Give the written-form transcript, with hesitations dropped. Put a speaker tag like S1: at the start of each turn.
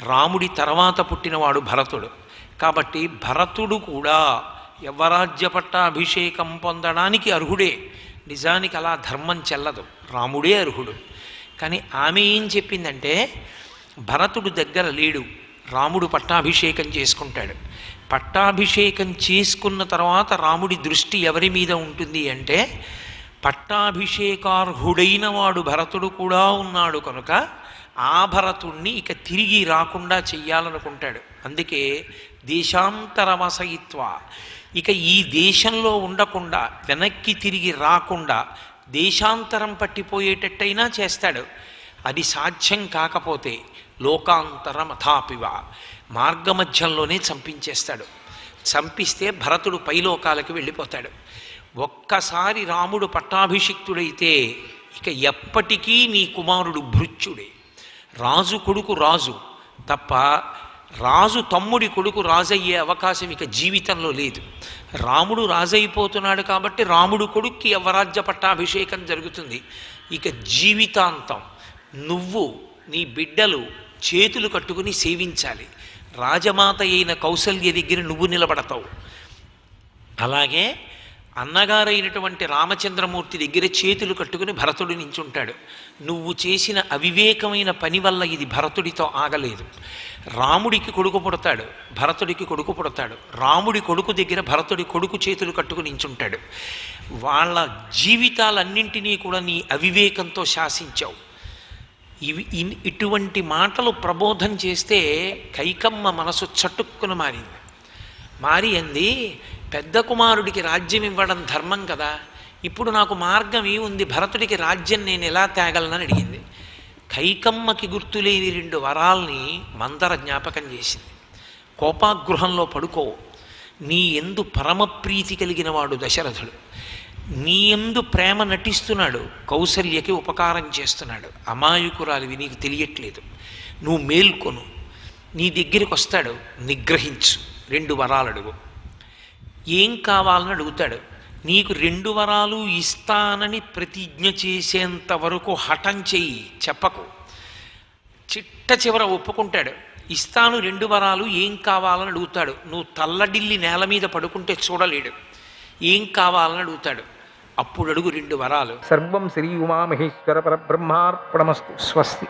S1: రాముడి తర్వాత పుట్టినవాడు భరతుడు. కాబట్టి భరతుడు కూడా యవ్వరాజ్య పట్టాభిషేకం పొందడానికి అర్హుడే. నిజానికి అలా ధర్మం చెల్లదు, రాముడే అర్హుడు. కానీ ఆమె ఏం చెప్పిందంటే, భరతుడు దగ్గర లేడు, రాముడు పట్టాభిషేకం చేసుకుంటాడు. పట్టాభిషేకం చేసుకున్న తర్వాత రాముడి దృష్టి ఎవరి మీద ఉంటుంది అంటే, పట్టాభిషేకార్హుడైన వాడు భరతుడు కూడా ఉన్నాడు కనుక ఆ భరతుణ్ణి ఇక తిరిగి రాకుండా చెయ్యాలనుకుంటాడు. అందుకే దేశాంతరవసయిత్వ, ఇక ఈ దేశంలో ఉండకుండా వెనక్కి తిరిగి రాకుండా దేశాంతరం పట్టిపోయేటట్టయినా చేస్తాడు. అది సాధ్యం కాకపోతే లోకాంతరమథాపివ, మార్గమధ్యంలోనే చంపించేస్తాడు. చంపిస్తే భరతుడు పైలోకాలకు వెళ్ళిపోతాడు. ఒక్కసారి రాముడు పట్టాభిషిక్తుడైతే ఇక ఎప్పటికీ నీ కుమారుడు భృత్యుడే. రాజు కొడుకు రాజు తప్ప రాజు తమ్ముడి కొడుకు రాజయ్యే అవకాశం ఇక జీవితంలో లేదు. రాముడు రాజైపోతున్నాడు కాబట్టి రాముడు కొడుక్కి యవ్వరాజ్య పట్టాభిషేకం జరుగుతుంది. ఇక జీవితాంతం నువ్వు నీ బిడ్డలు చేతులు కట్టుకుని సేవించాలి. రాజమాత అయిన కౌసల్య దగ్గర నువ్వు నిలబడతావు. అలాగే అన్నగారైనటువంటి రామచంద్రమూర్తి దగ్గర చేతులు కట్టుకుని భరతుడు నించుంటాడు. నువ్వు చేసిన అవివేకమైన పని వల్ల ఇది భరతుడితో ఆగలేదు. రాముడికి కొడుకు పుడతాడు, భరతుడికి కొడుకు పుడతాడు. రాముడి కొడుకు దగ్గర భరతుడి కొడుకు చేతులు కట్టుకుని నించుంటాడు. వాళ్ళ జీవితాలన్నింటినీ కూడా నీ అవివేకంతో శాసించావు. ఇటువంటి మాటలు ప్రబోధం చేస్తే కైకమ్మ మనసు చటుక్కున మారి అంది, పెద్ద కుమారుడికి రాజ్యం ఇవ్వడం ధర్మం కదా, ఇప్పుడు నాకు మార్గం ఏముంది, భరతుడికి రాజ్యం నేను ఎలా తేగలనని అడిగింది. కైకమ్మకి గుర్తులేని 2 వరాల్ని మందర జ్ఞాపకం చేసింది. కోపాగృహంలో పడుకో, నీ యందు పరమప్రీతి కలిగిన వాడు దశరథుడు, నీ యందు ప్రేమ నటిస్తున్నాడు, కౌసల్యకి ఉపకారం చేస్తున్నాడు, అమాయకురాలివి నీకు తెలియట్లేదు, నువ్వు మేల్కొను, నీ దగ్గరికి వస్తాడు, నిగ్రహించు, 2 వరాలు అడుగు. ఏం కావాలని అడుగుతాడు. నీకు 2 వరాలు ఇస్తానని ప్రతిజ్ఞ చేసేంత వరకు హఠం చెయ్యి, చెప్పకు. చిట్ట చివర ఒప్పుకుంటాడు, ఇస్తాను 2 వరాలు, ఏం కావాలని అడుగుతాడు. నువ్వు తల్లడిల్లి నేల మీద పడుకుంటే చూడలేడు, ఏం కావాలని అడుగుతాడు. అప్పుడు అడుగు 2 వరాలు.
S2: సర్వం శ్రీ ఉమామహేశ్వర పరబ్రహ్మార్పణమస్తు. స్వస్తి.